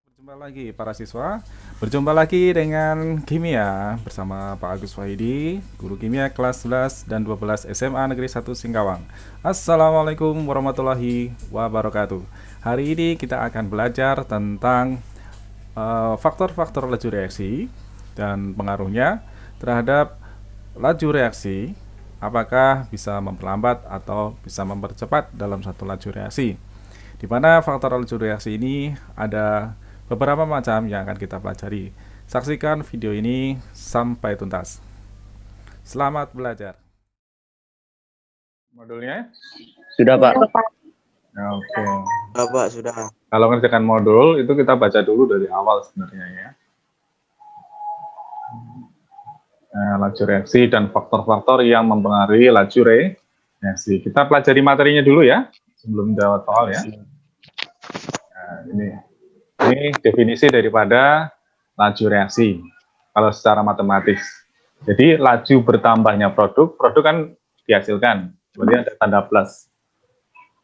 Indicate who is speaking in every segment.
Speaker 1: Berjumpa lagi para siswa, berjumpa lagi dengan kimia bersama Pak Agus Wahidi, guru kimia kelas 11 dan 12 SMA Negeri 1 Singkawang. Assalamualaikum warahmatullahi wabarakatuh. Hari ini kita akan belajar tentang faktor-faktor laju reaksi dan pengaruhnya terhadap laju reaksi, apakah bisa memperlambat atau bisa mempercepat dalam satu laju reaksi. Di mana faktor laju reaksi ini ada beberapa macam yang akan kita pelajari. Saksikan video ini sampai tuntas. Selamat belajar. Modulnya?
Speaker 2: Sudah, Pak.
Speaker 1: Oke.
Speaker 2: Sudah, Pak, sudah.
Speaker 1: Kalau ngerjakan modul itu kita baca dulu dari awal sebenarnya ya. Laju reaksi dan faktor-faktor yang mempengaruhi laju reaksi. Kita pelajari materinya dulu ya, sebelum jawab soal ya. Nah, ini definisi daripada laju reaksi kalau secara matematis. Jadi laju bertambahnya produk kan dihasilkan, berarti ada tanda plus.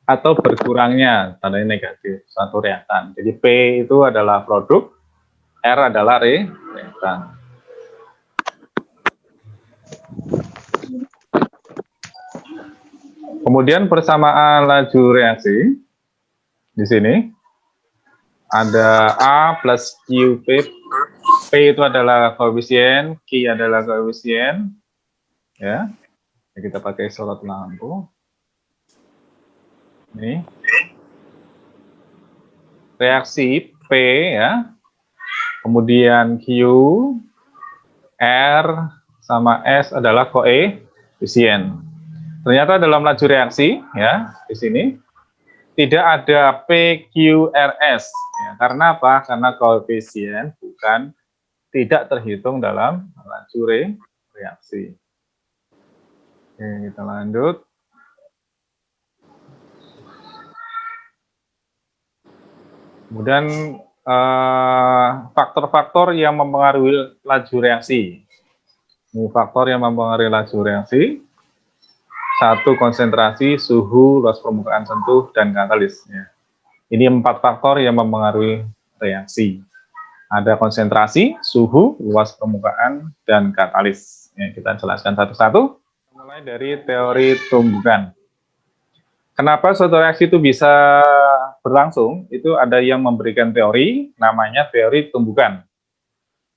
Speaker 1: Atau berkurangnya, tandanya negatif, suatu reaktan. Jadi P itu adalah produk, R adalah reaktan. Kemudian persamaan laju reaksi di sini ada A plus QP. P itu adalah koefisien, Q adalah koefisien. Ya, kita pakai sorot lampu. Ini reaksi P ya. Kemudian Q, R sama S adalah koefisien. Ternyata dalam laju reaksi ya di sini tidak ada PQRS ya, karena apa? Karena koefisien tidak terhitung dalam laju reaksi. Oke, kita lanjut. Kemudian faktor-faktor yang mempengaruhi laju reaksi. Ini faktor yang mempengaruhi laju reaksi. Satu, konsentrasi, suhu, luas permukaan sentuh, dan katalis. Ya. Ini 4 faktor yang mempengaruhi reaksi. Ada konsentrasi, suhu, luas permukaan, dan katalis. Ya, kita jelaskan satu-satu. Mulai dari teori tumbukan. Kenapa suatu reaksi itu bisa berlangsung? Itu ada yang memberikan teori, namanya teori tumbukan.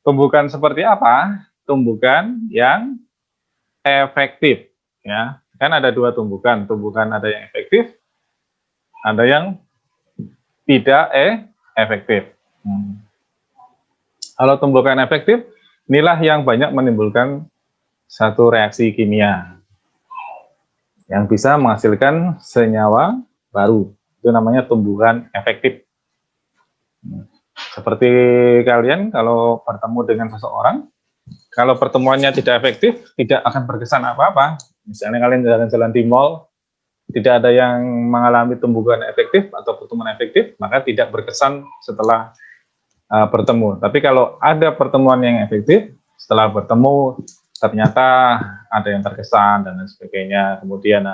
Speaker 1: Tumbukan seperti apa? Tumbukan yang efektif. Ya. Kan ada dua tumbukan ada yang efektif, ada yang tidak efektif. Kalau tumbukan efektif, inilah yang banyak menimbulkan satu reaksi kimia yang bisa menghasilkan senyawa baru. Itu namanya tumbukan efektif. Seperti kalian kalau bertemu dengan seseorang, kalau pertemuannya tidak efektif, tidak akan berkesan apa-apa. Misalnya kalian jalan-jalan di mall, tidak ada yang mengalami tumbukan efektif atau pertemuan efektif, maka tidak berkesan setelah bertemu. Tapi kalau ada pertemuan yang efektif, setelah bertemu ternyata ada yang terkesan dan lain sebagainya. Kemudian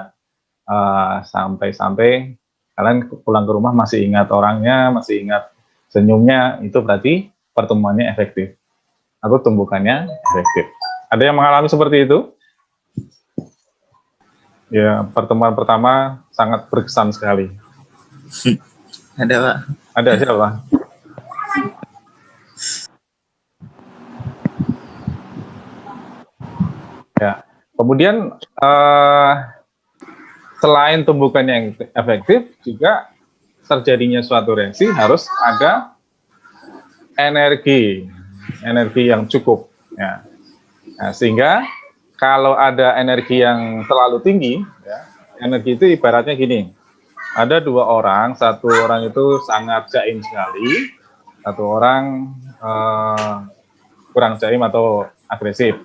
Speaker 1: sampai-sampai kalian pulang ke rumah masih ingat orangnya, masih ingat senyumnya, itu berarti pertemuannya efektif atau tumbukannya efektif. Ada yang mengalami seperti itu? Ya, pertemuan pertama sangat berkesan sekali.
Speaker 2: Ada, Pak.
Speaker 1: Ada siapa? Ya. Kemudian selain tumbukan yang efektif, juga terjadinya suatu reaksi harus ada energi yang cukup. Ya. Nah, sehingga kalau ada energi yang terlalu tinggi, ya, energi itu ibaratnya gini, ada dua orang, satu orang itu sangat jaim sekali, satu orang kurang jaim atau agresif.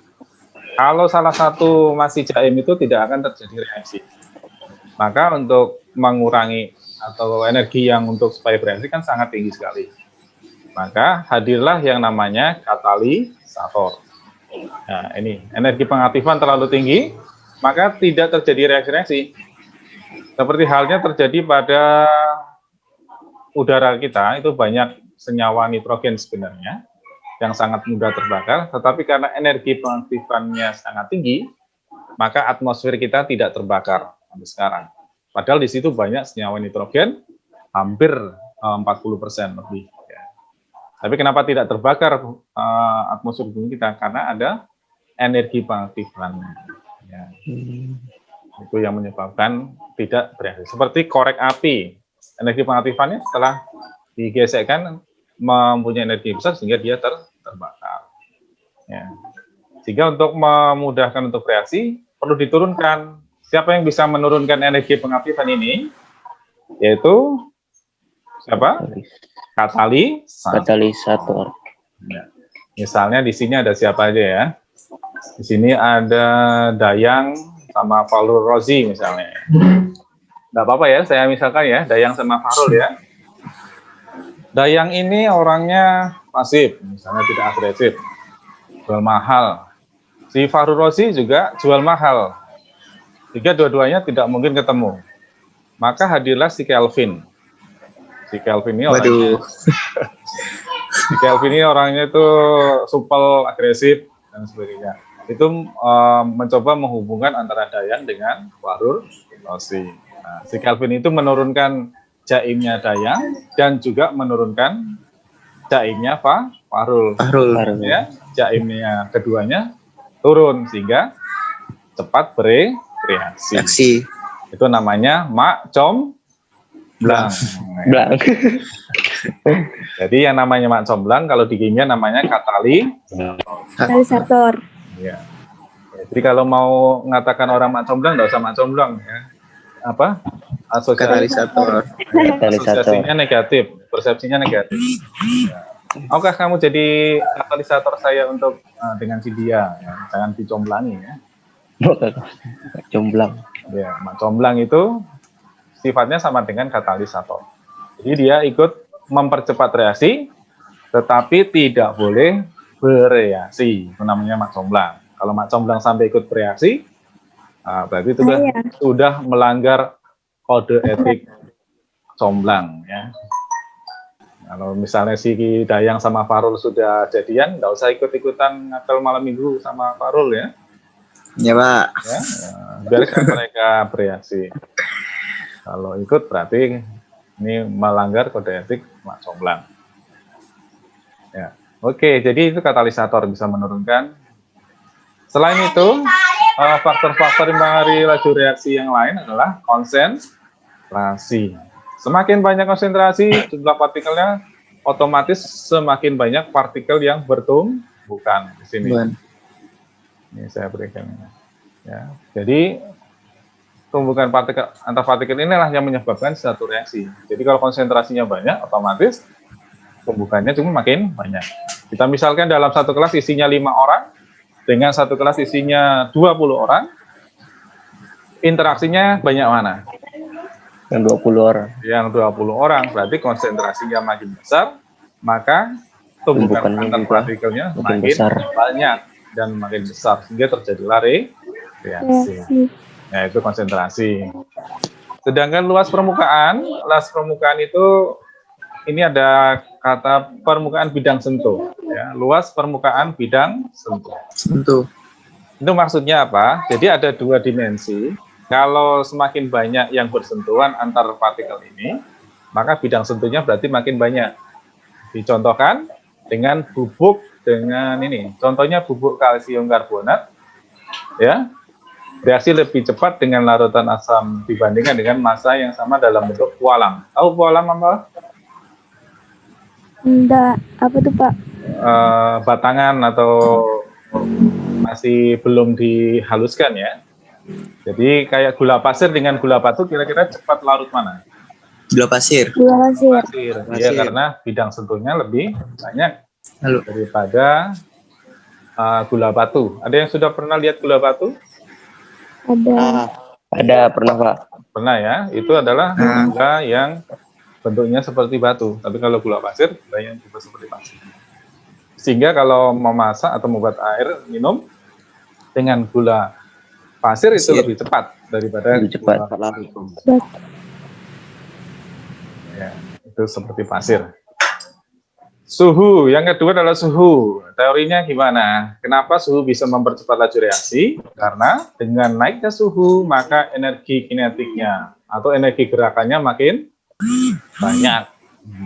Speaker 1: Kalau salah satu masih jaim itu tidak akan terjadi reaksi. Maka untuk mengurangi atau energi yang untuk supaya bereaksi kan sangat tinggi sekali. Maka hadirlah yang namanya katalisator. Nah, ini energi pengaktifan terlalu tinggi, maka tidak terjadi reaksi-reaksi. Seperti halnya terjadi pada udara kita, itu banyak senyawa nitrogen sebenarnya yang sangat mudah terbakar, tetapi karena energi pengaktifannya sangat tinggi, maka atmosfer kita tidak terbakar sampai sekarang. Padahal di situ banyak senyawa nitrogen, hampir 40% lebih. Ya. Tapi kenapa tidak terbakar atmosfer bumi kita? Karena ada energi pengaktifan. Ya. Itu yang menyebabkan tidak bereaksi. Seperti korek api, energi pengaktifannya setelah digesekkan mempunyai energi besar sehingga dia terbakar. Ya. Sehingga untuk memudahkan untuk reaksi perlu diturunkan. Siapa yang bisa menurunkan energi pengaktifan ini? Yaitu siapa?
Speaker 3: Katalisator.
Speaker 1: Ya. Misalnya di sini ada siapa aja ya? Di sini ada Dayang sama Fahrul Razi misalnya. Nggak apa-apa ya, saya misalkan ya, Dayang sama Fahrul ya. Dayang ini orangnya pasif, misalnya tidak agresif, jual mahal. Si Fahrul Razi juga jual mahal. Jika dua-duanya tidak mungkin ketemu, maka hadirlah si Kelvin. Si Kelvin ini orangnya, si Kelvin ini orangnya itu supel, agresif dan sebagainya. Itu mencoba menghubungkan antara Dayang dengan Fahrul Razi. Nah, si Kelvin itu menurunkan jaimnya Dayang dan juga menurunkan jaimnya Fahrul. Ya, jaimnya keduanya turun sehingga cepat bereaksi. Itu namanya mak comblang. Jadi yang namanya mak comblang kalau di kimia namanya
Speaker 4: katalisator.
Speaker 1: Ya. Jadi kalau mau mengatakan orang mak comblang nggak usah mak comblang ya. Apa?
Speaker 2: Katalisator.
Speaker 1: Asosiasinya negatif, persepsinya negatif. Ya. Maukah kamu jadi katalisator saya untuk dengan si dia? Ya. Jangan dicomblangi ya.
Speaker 3: Comblang.
Speaker 1: Ya, mak comblang itu sifatnya sama dengan katalisator. Jadi dia ikut mempercepat reaksi, tetapi tidak boleh bereaksi. Itu namanya mak comblang. Kalau mak comblang sampai ikut bereaksi, berarti itu sudah melanggar kode etik comblang ya. Kalau misalnya si Dayang sama Fahrul sudah jadian, nggak usah ikut-ikutan ngapel malam minggu sama Fahrul ya.
Speaker 2: Ya Pak.
Speaker 1: Ya, biarkan mereka bereaksi. Kalau ikut berarti ini melanggar kode etik mak comblang. Ya, oke. Jadi itu katalisator bisa menurunkan. Selain itu, faktor-faktor yang mempengaruhi laju reaksi yang lain adalah konsentrasi. Semakin banyak konsentrasi, jumlah partikelnya otomatis semakin banyak partikel yang bertumbukan di sini. Ini saya berikan. Ya, jadi tumbukan partikel antar partikel inilah yang menyebabkan satu reaksi. Jadi kalau konsentrasinya banyak, otomatis tumbukannya cuma makin banyak. Kita misalkan dalam satu kelas isinya 5 orang, dengan satu kelas isinya 20 orang, interaksinya banyak mana?
Speaker 3: Yang 20 orang.
Speaker 1: Yang 20 orang, berarti konsentrasinya makin besar, maka tumbukan antar partikelnya makin besar. Banyak dan makin besar, sehingga terjadilah reaksi. Nah, itu konsentrasi. Sedangkan luas permukaan itu ini ada kata permukaan bidang sentuh. Ya, luas permukaan bidang sentuh. Itu maksudnya apa? Jadi ada 2 dimensi. Kalau semakin banyak yang bersentuhan antar partikel ini, maka bidang sentuhnya berarti makin banyak. Dicontohkan dengan bubuk dengan ini. Contohnya bubuk kalsium karbonat. Ya. Reaksi lebih cepat dengan larutan asam dibandingkan dengan massa yang sama dalam bentuk pualam. Tahu pualam apa?
Speaker 4: Enggak, apa tuh Pak?
Speaker 1: Batangan atau masih belum dihaluskan ya. Jadi kayak gula pasir dengan gula batu, kira-kira cepat larut mana?
Speaker 2: Gula pasir.
Speaker 1: Iya, karena bidang sentuhnya lebih banyak daripada gula batu. Ada yang sudah pernah lihat gula batu?
Speaker 3: Ada, pernah Pak.
Speaker 1: Pernah ya, itu adalah gula yang bentuknya seperti batu. Tapi kalau gula pasir, gulanya juga seperti pasir. Sehingga kalau memasak atau membuat air minum dengan gula Pasir itu
Speaker 2: Pasir.
Speaker 1: lebih cepat daripada
Speaker 3: Lebih cepat.
Speaker 1: gula alum. Ya, itu seperti pasir. Suhu, yang kedua adalah suhu. Teorinya gimana? Kenapa suhu bisa mempercepat laju reaksi? Karena dengan naiknya suhu, maka energi kinetiknya atau energi gerakannya makin banyak.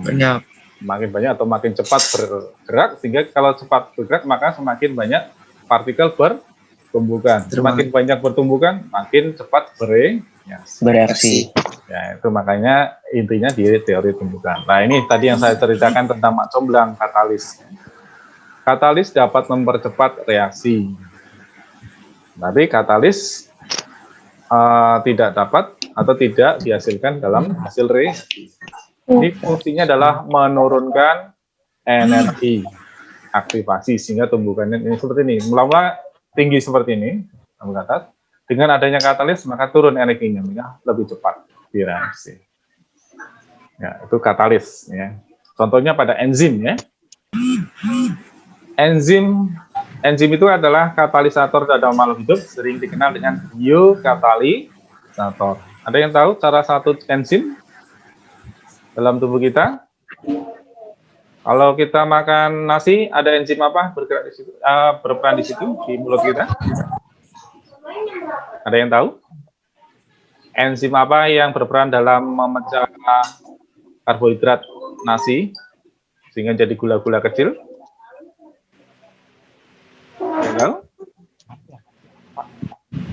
Speaker 2: Banyak.
Speaker 1: Makin banyak atau makin cepat bergerak, sehingga kalau cepat bergerak, maka semakin banyak partikel bertumbukan. Semakin banyak bertumbukan, makin cepat
Speaker 3: Bereaksi.
Speaker 1: Ya, itu makanya intinya di teori tumbukan. Nah, ini tadi yang saya ceritakan tentang mak comblang, katalis. Katalis dapat mempercepat reaksi. Tapi katalis tidak dapat atau tidak dihasilkan dalam hasil reaksi. Ini fungsinya adalah menurunkan energi aktivasi sehingga tumbukannya ini seperti ini. Mula-mula tinggi seperti ini, ke atas. Dengan adanya katalis maka turun energinya, lebih cepat direaksi. Ya, itu katalis ya. Contohnya pada enzim ya. Enzim itu adalah katalisator dalam makhluk hidup, sering dikenal dengan biokatalisator. Ada yang tahu cara satu enzim dalam tubuh kita? Kalau kita makan nasi, ada enzim apa bergerak di situ, berperan di situ di mulut kita? Ada yang tahu? Enzim apa yang berperan dalam memecah karbohidrat nasi sehingga jadi gula-gula kecil? Yang tahu?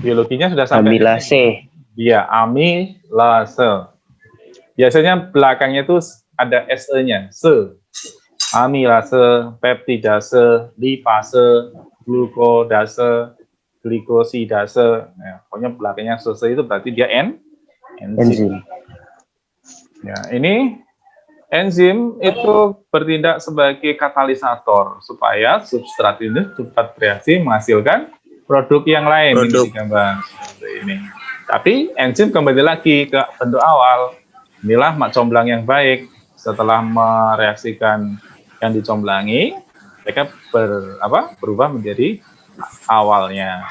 Speaker 1: Biologinya sudah sampai.
Speaker 3: Amilase.
Speaker 1: Iya, amilase. Biasanya belakangnya itu ada SE-nya, se. Amilase, peptidase, lipase, glukodase, glikosidase. Ya, pokoknya belakangnya se itu berarti dia enzim. Ya, ini enzim itu bertindak sebagai katalisator supaya substrat ini cepat bereaksi menghasilkan produk yang lain. Ini gambar seperti ini. Tapi enzim kembali lagi ke bentuk awal. Inilah mak comblang yang baik. Setelah mereaksikan yang dicomblangi, mereka berubah menjadi awalnya.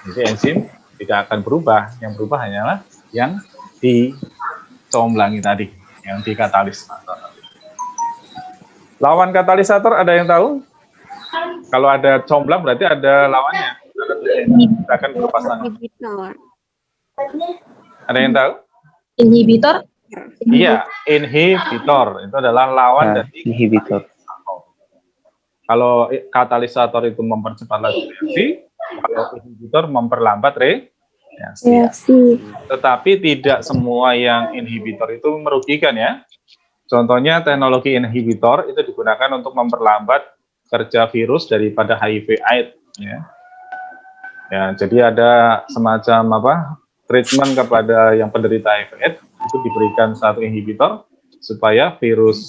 Speaker 1: Jadi enzim tidak akan berubah. Yang berubah hanyalah yang dicomblangi tadi, yang dikatalisator. Lawan katalisator ada yang tahu? Kalau ada comblang berarti ada lawannya. Kita akan berpasangan. Ada yang tahu?
Speaker 4: Inhibitor.
Speaker 1: Iya, inhibitor itu adalah lawan dari
Speaker 3: inhibitor.
Speaker 1: Kalau katalisator itu mempercepat laju reaksi, kalau inhibitor memperlambat reaksi. Tetapi tidak semua yang inhibitor itu merugikan ya. Contohnya teknologi inhibitor itu digunakan untuk memperlambat kerja virus daripada HIV/AIDS ya. Ya, jadi ada semacam treatment kepada yang penderita HIV/AIDS itu diberikan satu inhibitor supaya virus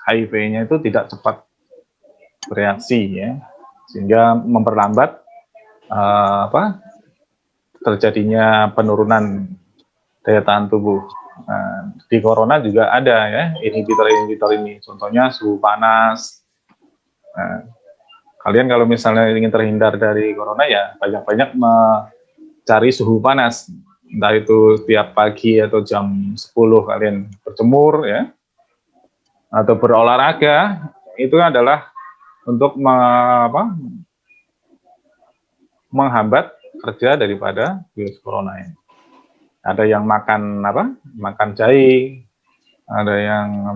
Speaker 1: HIV-nya itu tidak cepat bereaksi ya, sehingga memperlambat terjadinya penurunan daya tahan tubuh. Nah, di corona juga ada ya inhibitor ini, contohnya suhu panas. Nah, kalian kalau misalnya ingin terhindar dari corona ya banyak-banyak mencari suhu panas, entah itu tiap pagi atau jam 10 kalian berjemur ya, atau berolahraga, itu adalah untuk menghambat kerja daripada virus corona ini. Ada yang makan jahe, ada yang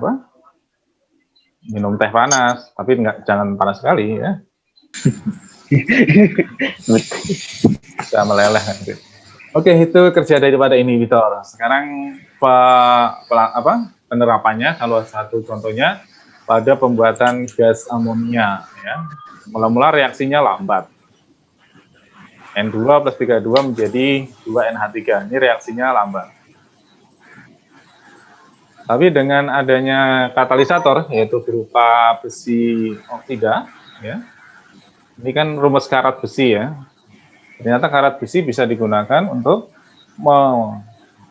Speaker 1: minum teh panas, tapi jangan panas sekali ya. Bisa meleleh nanti. Oke, itu kerja daripada inhibitor. Sekarang penerapannya, kalau satu contohnya pada pembuatan gas amonia ya. Mula-mula reaksinya lambat. N2 plus 32 menjadi 2NH3. Ini reaksinya lambat. Tapi dengan adanya katalisator, yaitu berupa besi oksida, ya. Ini kan rumus karat besi ya. Ternyata karat besi bisa digunakan untuk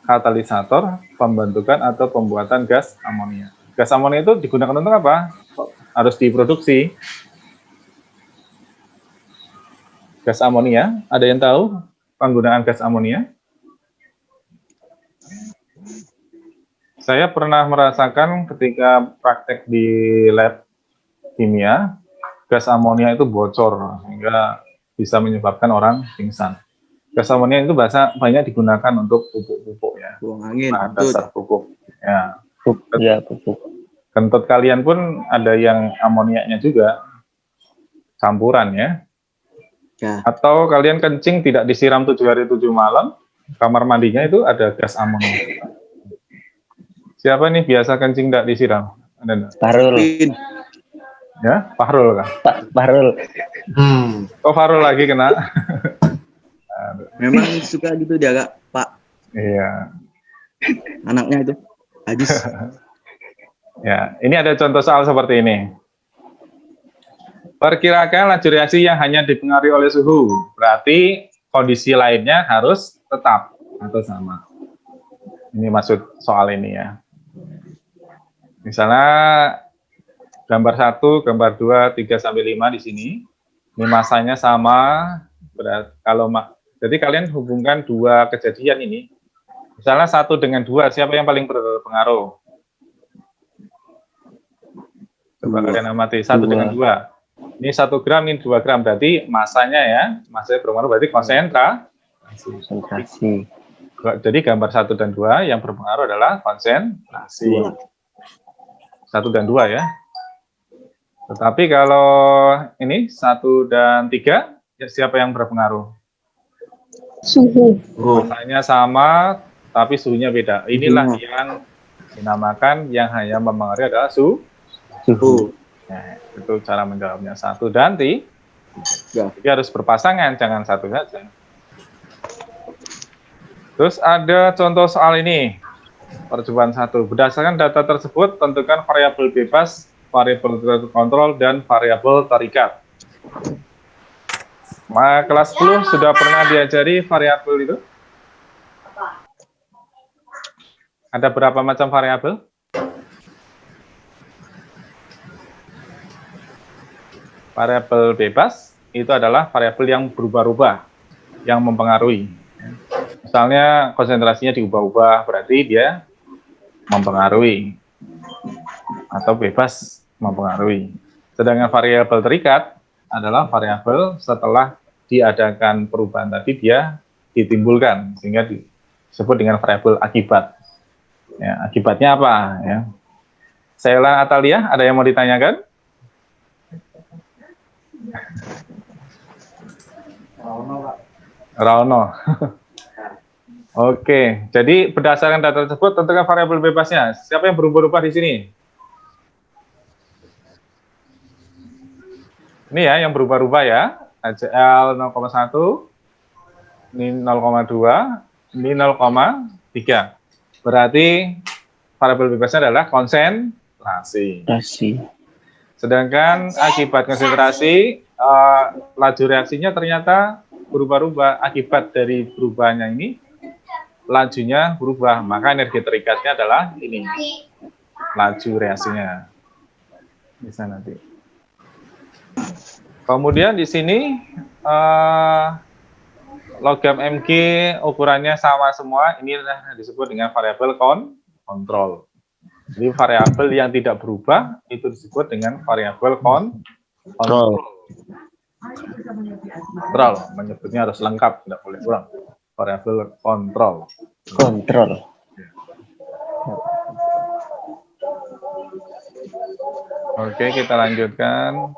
Speaker 1: katalisator pembentukan atau pembuatan gas amonia. Gas amonia itu digunakan untuk apa? Harus diproduksi. Gas amonia, ada yang tahu penggunaan gas amonia? Saya pernah merasakan ketika praktek di lab kimia, gas amonia itu bocor sehingga bisa menyebabkan orang pingsan. Gas amonia itu banyak digunakan untuk pupuk-pupuk ya.
Speaker 2: Buang angin.
Speaker 1: Bahan dasar pupuk. Ya.
Speaker 3: Ya, pupuk.
Speaker 1: Kentut kalian pun ada yang amoniaknya juga, campuran ya.
Speaker 2: Ya.
Speaker 1: Atau kalian kencing tidak disiram 7 hari 7 malam, kamar mandinya itu ada gas amonia. Siapa nih biasa kencing tidak disiram? Ada enggak?
Speaker 3: Farul.
Speaker 1: Ya, Fahrul kan?
Speaker 3: Farul.
Speaker 1: Oh, Fahrul lagi kena.
Speaker 2: Memang suka gitu dia Kak, Pak.
Speaker 1: Iya.
Speaker 2: Anaknya itu. Hadis.
Speaker 1: Ya, ini ada contoh soal seperti ini. Perkirakan laju reaksi yang hanya dipengaruhi oleh suhu. Berarti kondisi lainnya harus tetap atau sama. Ini maksud soal ini ya. Misalnya gambar 1, gambar 2, 3 sampai 5 di sini. Ini masanya sama. Jadi kalian hubungkan dua kejadian ini. Misalnya 1 dengan 2, siapa yang paling berpengaruh? Coba kalian amati 1 dengan 2. Ini 1 gram, ini 2 gram. Berarti masanya ya, masanya berpengaruh berarti konsentrasi. Jadi gambar 1 dan 2 yang berpengaruh adalah konsentrasi. 1 dan 2 ya. Tetapi kalau ini 1 dan 3, ya siapa yang berpengaruh?
Speaker 4: Suhu.
Speaker 1: Masanya sama, tapi suhunya beda. Inilah yang dinamakan yang hanya mempengaruhi adalah suhu. Nah, itu cara menjawabnya. 1 dan 3. Jadi harus berpasangan, jangan satu saja. Terus ada contoh soal ini. Percobaan 1. Berdasarkan data tersebut, tentukan variabel bebas, variabel terkontrol, dan variabel terikat. Kelas 10 sudah pernah diajari variabel itu? Ada berapa macam variabel? Variabel bebas itu adalah variabel yang berubah-ubah, yang mempengaruhi. Misalnya konsentrasinya diubah-ubah, berarti dia mempengaruhi atau bebas mempengaruhi. Sedangkan variabel terikat adalah variabel setelah diadakan perubahan tadi dia ditimbulkan sehingga disebut dengan variabel akibat. Ya, akibatnya apa? Ya. Saya ulang, Atalia, ada yang mau ditanyakan? Rauno. Oke, jadi berdasarkan data tersebut tentukan variabel bebasnya. Siapa yang berubah-ubah di sini? Ini ya yang berubah-ubah ya. HCl 0,1, ini 0,2, ini 0,3. Berarti variabel bebasnya adalah konsentrasi. Sedangkan akibat konsentrasi, laju reaksinya ternyata berubah-ubah. Akibat dari perubahannya ini, lajunya berubah. Maka energi terikatnya adalah ini, laju reaksinya. Bisa nanti. Kemudian di sini logam Mg ukurannya sama semua. Ini disebut dengan variabel kontrol. Jadi variabel yang tidak berubah itu disebut dengan variabel kontrol. Kontrol, menyebutnya harus lengkap, tidak boleh kurang. Variabel kontrol. Oke, kita lanjutkan.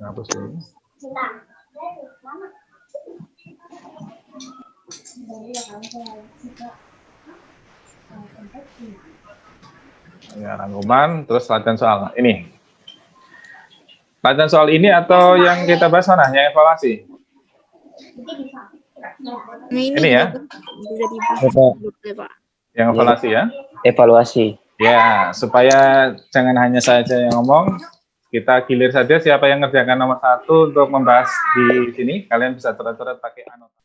Speaker 1: Hapus dulu. Ya, rangkuman, terus latihan soal. Ini. Latihan soal ini atau yang kita bahas mana? Yang evaluasi? Ini ya? Yang evaluasi ya?
Speaker 3: Evaluasi.
Speaker 1: Ya, supaya jangan hanya saya yang ngomong, kita gilir saja siapa yang ngerjakan nomor 1 untuk membahas di sini. Kalian bisa coret-coret pakai anotasi.